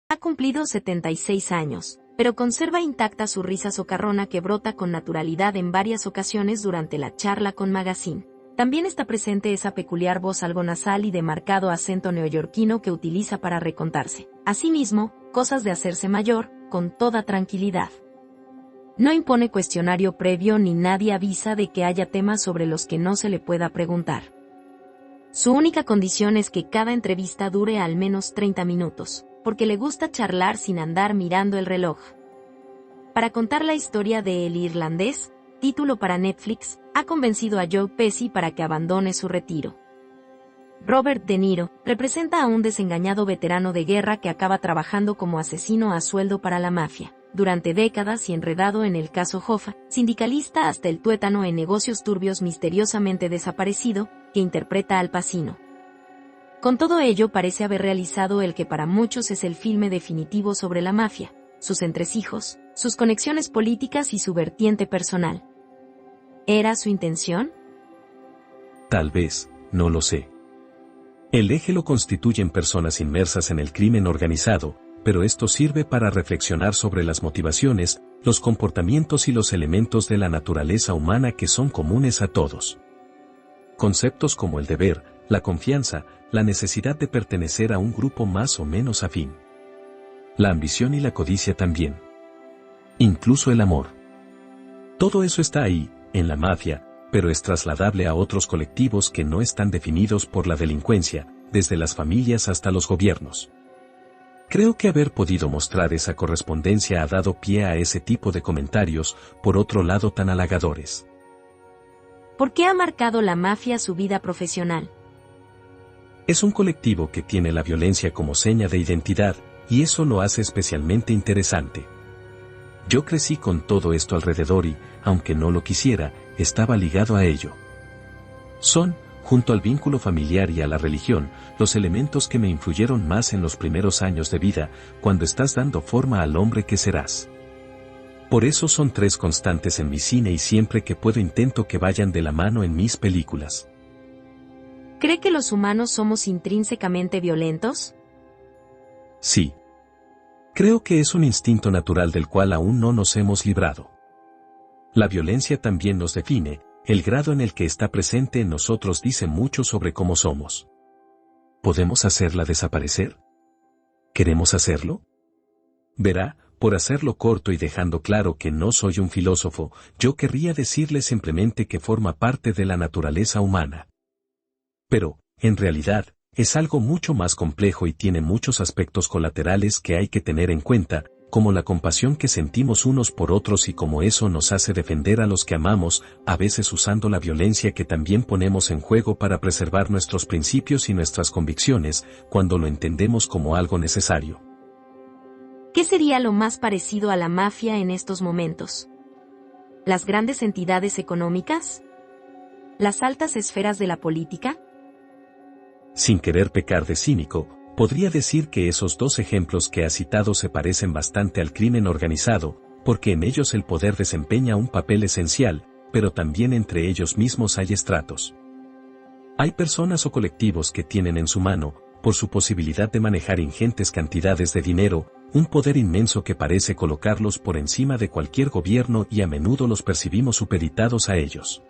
Ha cumplido 76 años, pero conserva intacta su risa socarrona que brota con naturalidad en varias ocasiones durante la charla con Magazine. También está presente esa peculiar voz algo nasal y de marcado acento neoyorquino que utiliza para recontarse. Asimismo, cosas de hacerse mayor, con toda tranquilidad. No impone cuestionario previo ni nadie avisa de que haya temas sobre los que no se le pueda preguntar. Su única condición es que cada entrevista dure al menos 30 minutos, porque le gusta charlar sin andar mirando el reloj. Para contar la historia de El Irlandés, título para Netflix, ha convencido a Joe Pesci para que abandone su retiro. Robert De Niro representa a un desengañado veterano de guerra que acaba trabajando como asesino a sueldo para la mafia, durante décadas y enredado en el caso Hoffa, sindicalista hasta el tuétano en negocios turbios misteriosamente desaparecido, que interpreta Al Pacino. Con todo ello parece haber realizado el que para muchos es el filme definitivo sobre la mafia, sus entresijos, sus conexiones políticas y su vertiente personal. ¿Era su intención? Tal vez, no lo sé. El eje lo constituyen personas inmersas en el crimen organizado, pero esto sirve para reflexionar sobre las motivaciones, los comportamientos y los elementos de la naturaleza humana que son comunes a todos. Conceptos como el deber, la confianza, la necesidad de pertenecer a un grupo más o menos afín. La ambición y la codicia también. Incluso el amor. Todo eso está ahí, en la mafia, pero es trasladable a otros colectivos que no están definidos por la delincuencia, desde las familias hasta los gobiernos. Creo que haber podido mostrar esa correspondencia ha dado pie a ese tipo de comentarios, por otro lado tan halagadores. ¿Por qué ha marcado la mafia su vida profesional? Es un colectivo que tiene la violencia como seña de identidad, y eso lo hace especialmente interesante. Yo crecí con todo esto alrededor y, aunque no lo quisiera, estaba ligado a ello. Son, junto al vínculo familiar y a la religión, los elementos que me influyeron más en los primeros años de vida, cuando estás dando forma al hombre que serás. Por eso son tres constantes en mi cine y siempre que puedo intento que vayan de la mano en mis películas. ¿Cree que los humanos somos intrínsecamente violentos? Sí. Creo que es un instinto natural del cual aún no nos hemos librado. La violencia también nos define, el grado en el que está presente en nosotros dice mucho sobre cómo somos. ¿Podemos hacerla desaparecer? ¿Queremos hacerlo? Verá, por hacerlo corto y dejando claro que no soy un filósofo, yo querría decirle simplemente que forma parte de la naturaleza humana. Pero, en realidad, es algo mucho más complejo y tiene muchos aspectos colaterales que hay que tener en cuenta, como la compasión que sentimos unos por otros y cómo eso nos hace defender a los que amamos, a veces usando la violencia que también ponemos en juego para preservar nuestros principios y nuestras convicciones, cuando lo entendemos como algo necesario. ¿Qué sería lo más parecido a la mafia en estos momentos? ¿Las grandes entidades económicas? ¿Las altas esferas de la política? Sin querer pecar de cínico, podría decir que esos dos ejemplos que ha citado se parecen bastante al crimen organizado, porque en ellos el poder desempeña un papel esencial, pero también entre ellos mismos hay estratos. Hay personas o colectivos que tienen en su mano, por su posibilidad de manejar ingentes cantidades de dinero, un poder inmenso que parece colocarlos por encima de cualquier gobierno y a menudo los percibimos supeditados a ellos.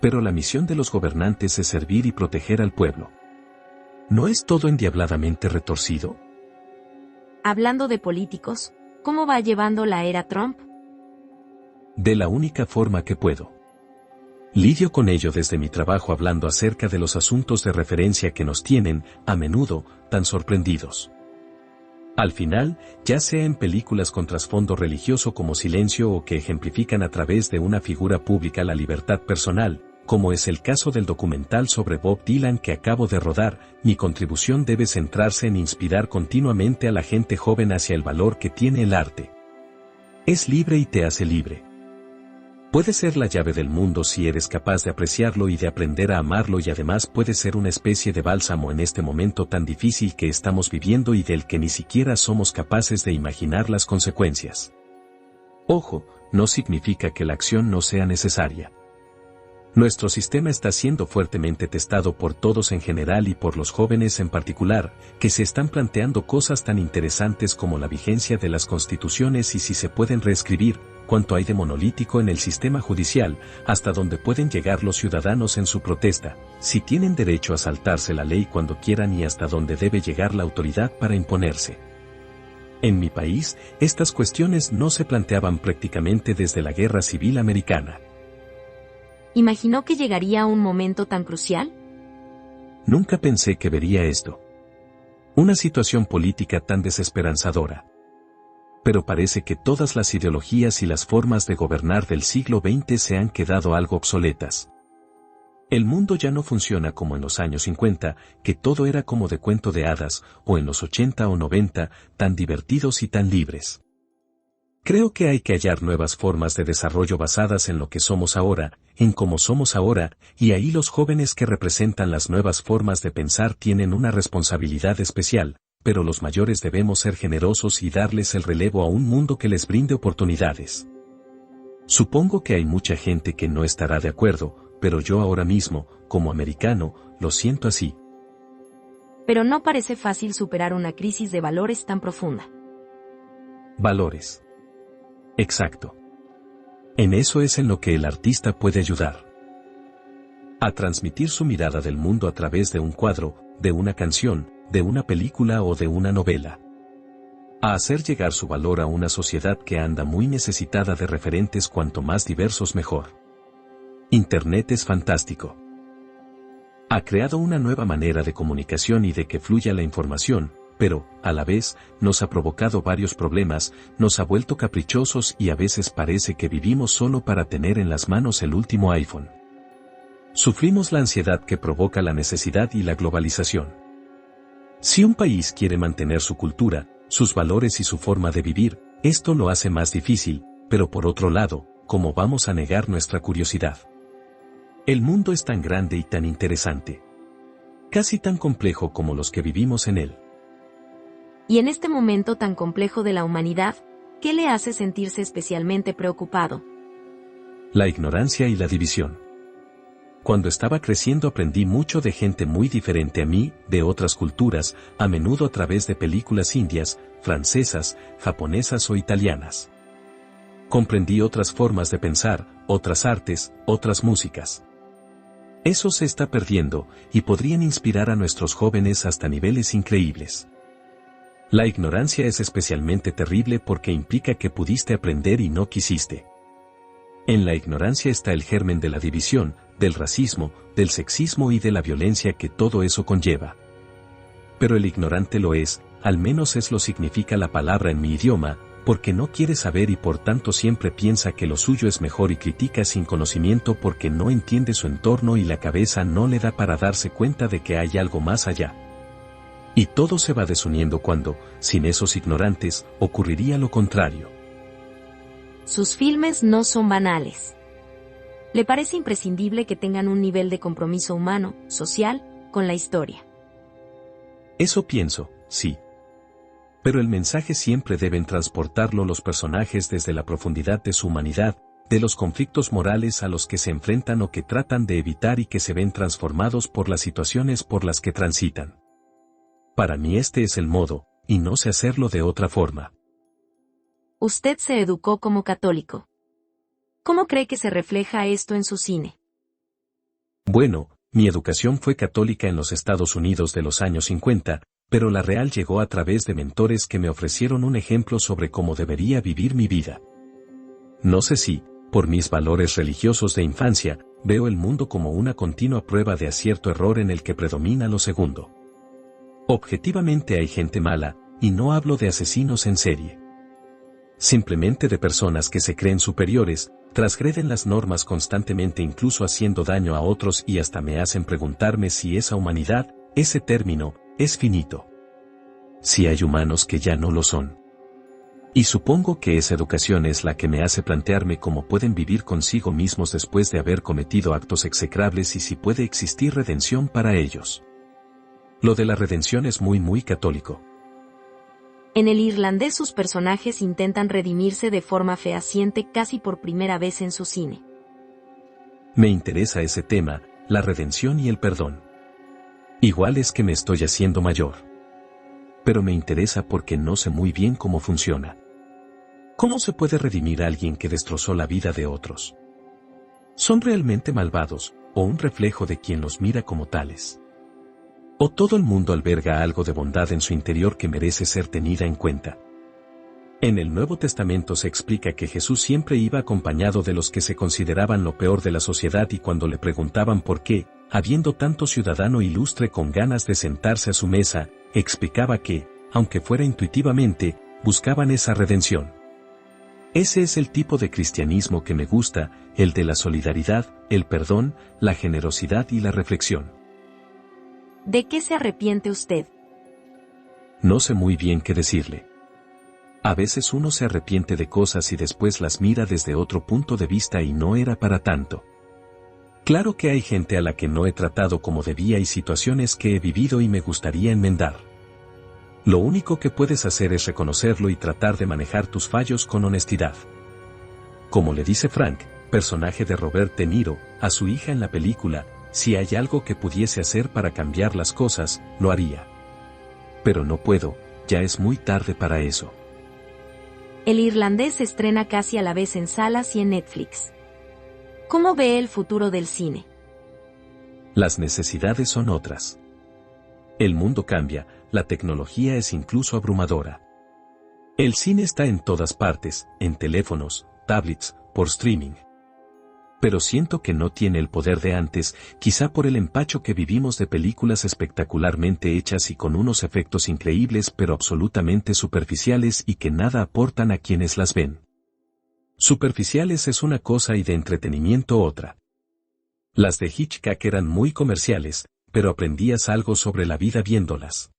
Pero la misión de los gobernantes es servir y proteger al pueblo. ¿No es todo endiabladamente retorcido? Hablando de políticos, ¿cómo va llevando la era Trump? De la única forma que puedo. Lidio con ello desde mi trabajo hablando acerca de los asuntos de referencia que nos tienen, a menudo, tan sorprendidos. Al final, ya sea en películas con trasfondo religioso como Silencio o que ejemplifican a través de una figura pública la libertad personal, como es el caso del documental sobre Bob Dylan que acabo de rodar, mi contribución debe centrarse en inspirar continuamente a la gente joven hacia el valor que tiene el arte. Es libre y te hace libre. Puede ser la llave del mundo si eres capaz de apreciarlo y de aprender a amarlo y además puede ser una especie de bálsamo en este momento tan difícil que estamos viviendo y del que ni siquiera somos capaces de imaginar las consecuencias. Ojo, no significa que la acción no sea necesaria. Nuestro sistema está siendo fuertemente testado por todos en general y por los jóvenes en particular, que se están planteando cosas tan interesantes como la vigencia de las constituciones y si se pueden reescribir, cuánto hay de monolítico en el sistema judicial, hasta dónde pueden llegar los ciudadanos en su protesta, si tienen derecho a saltarse la ley cuando quieran y hasta dónde debe llegar la autoridad para imponerse. En mi país, estas cuestiones no se planteaban prácticamente desde la Guerra Civil Americana. ¿Imaginó que llegaría a un momento tan crucial? Nunca pensé que vería esto. Una situación política tan desesperanzadora. Pero parece que todas las ideologías y las formas de gobernar del siglo XX se han quedado algo obsoletas. El mundo ya no funciona como en los años 50, que todo era como de cuento de hadas, o en los 80 o 90, tan divertidos y tan libres. Creo que hay que hallar nuevas formas de desarrollo basadas en lo que somos ahora, en cómo somos ahora, y ahí los jóvenes que representan las nuevas formas de pensar tienen una responsabilidad especial, pero los mayores debemos ser generosos y darles el relevo a un mundo que les brinde oportunidades. Supongo que hay mucha gente que no estará de acuerdo, pero yo ahora mismo, como americano, lo siento así. Pero no parece fácil superar una crisis de valores tan profunda. Valores. Exacto. En eso es en lo que el artista puede ayudar. A transmitir su mirada del mundo a través de un cuadro, de una canción, de una película o de una novela. A hacer llegar su valor a una sociedad que anda muy necesitada de referentes cuanto más diversos mejor. Internet es fantástico. Ha creado una nueva manera de comunicación y de que fluya la información, pero, a la vez, nos ha provocado varios problemas, nos ha vuelto caprichosos y a veces parece que vivimos solo para tener en las manos el último iPhone. Sufrimos la ansiedad que provoca la necesidad y la globalización. Si un país quiere mantener su cultura, sus valores y su forma de vivir, esto lo hace más difícil, pero por otro lado, ¿cómo vamos a negar nuestra curiosidad? El mundo es tan grande y tan interesante. Casi tan complejo como los que vivimos en él. Y en este momento tan complejo de la humanidad, ¿qué le hace sentirse especialmente preocupado? La ignorancia y la división. Cuando estaba creciendo aprendí mucho de gente muy diferente a mí, de otras culturas, a menudo a través de películas indias, francesas, japonesas o italianas. Comprendí otras formas de pensar, otras artes, otras músicas. Eso se está perdiendo, y podrían inspirar a nuestros jóvenes hasta niveles increíbles. La ignorancia es especialmente terrible porque implica que pudiste aprender y no quisiste. En la ignorancia está el germen de la división, del racismo, del sexismo y de la violencia que todo eso conlleva. Pero el ignorante lo es, al menos es lo significa la palabra en mi idioma, porque no quiere saber y por tanto siempre piensa que lo suyo es mejor y critica sin conocimiento porque no entiende su entorno y la cabeza no le da para darse cuenta de que hay algo más allá. Y todo se va desuniendo cuando, sin esos ignorantes, ocurriría lo contrario. Sus filmes no son banales. Le parece imprescindible que tengan un nivel de compromiso humano, social, con la historia. Eso pienso, sí. Pero el mensaje siempre deben transportarlo los personajes desde la profundidad de su humanidad, de los conflictos morales a los que se enfrentan o que tratan de evitar y que se ven transformados por las situaciones por las que transitan. Para mí este es el modo, y no sé hacerlo de otra forma. Usted se educó como católico. ¿Cómo cree que se refleja esto en su cine? Bueno, mi educación fue católica en los Estados Unidos de los años 50, pero la real llegó a través de mentores que me ofrecieron un ejemplo sobre cómo debería vivir mi vida. No sé si, por mis valores religiosos de infancia, veo el mundo como una continua prueba de acierto-error en el que predomina lo segundo. Objetivamente hay gente mala, y no hablo de asesinos en serie. Simplemente de personas que se creen superiores, transgreden las normas constantemente incluso haciendo daño a otros y hasta me hacen preguntarme si esa humanidad, ese término, es finito. Si hay humanos que ya no lo son. Y supongo que esa educación es la que me hace plantearme cómo pueden vivir consigo mismos después de haber cometido actos execrables y si puede existir redención para ellos. Lo de la redención es muy católico. En el irlandés sus personajes intentan redimirse de forma fehaciente casi por primera vez en su cine. Me interesa ese tema, la redención y el perdón. Igual es que me estoy haciendo mayor. Pero me interesa porque no sé muy bien cómo funciona. ¿Cómo se puede redimir a alguien que destrozó la vida de otros? ¿Son realmente malvados, o un reflejo de quien los mira como tales? ¿O todo el mundo alberga algo de bondad en su interior que merece ser tenida en cuenta? En el Nuevo Testamento se explica que Jesús siempre iba acompañado de los que se consideraban lo peor de la sociedad y cuando le preguntaban por qué, habiendo tanto ciudadano ilustre con ganas de sentarse a su mesa, explicaba que, aunque fuera intuitivamente, buscaban esa redención. Ese es el tipo de cristianismo que me gusta, el de la solidaridad, el perdón, la generosidad y la reflexión. ¿De qué se arrepiente usted? No sé muy bien qué decirle. A veces uno se arrepiente de cosas y después las mira desde otro punto de vista y no era para tanto. Claro que hay gente a la que no he tratado como debía y situaciones que he vivido y me gustaría enmendar. Lo único que puedes hacer es reconocerlo y tratar de manejar tus fallos con honestidad. Como le dice Frank, personaje de Robert De Niro, a su hija en la película, si hay algo que pudiese hacer para cambiar las cosas, lo haría. Pero no puedo, ya es muy tarde para eso. El Irlandés se estrena casi a la vez en salas y en Netflix. ¿Cómo ve el futuro del cine? Las necesidades son otras. El mundo cambia, la tecnología es incluso abrumadora. El cine está en todas partes, en teléfonos, tablets, por streaming. Pero siento que no tiene el poder de antes, quizá por el empacho que vivimos de películas espectacularmente hechas y con unos efectos increíbles pero absolutamente superficiales y que nada aportan a quienes las ven. Superficiales es una cosa y de entretenimiento otra. Las de Hitchcock eran muy comerciales, pero aprendías algo sobre la vida viéndolas.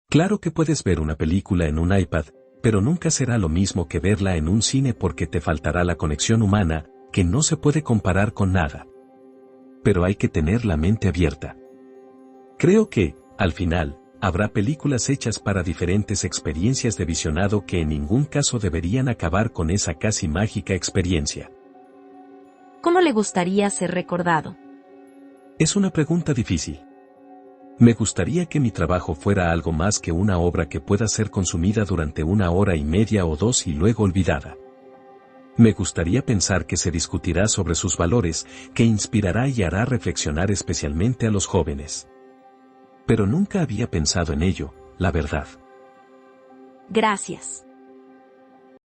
Claro que puedes ver una película en un iPad, pero nunca será lo mismo que verla en un cine porque te faltará la conexión humana, que no se puede comparar con nada. Pero hay que tener la mente abierta. Creo que, al final, habrá películas hechas para diferentes experiencias de visionado que en ningún caso deberían acabar con esa casi mágica experiencia. ¿Cómo le gustaría ser recordado? Es una pregunta difícil. Me gustaría que mi trabajo fuera algo más que una obra que pueda ser consumida durante 1 hora y media o 2 y luego olvidada. Me gustaría pensar que se discutirá sobre sus valores, que inspirará y hará reflexionar especialmente a los jóvenes. Pero nunca había pensado en ello, la verdad. Gracias.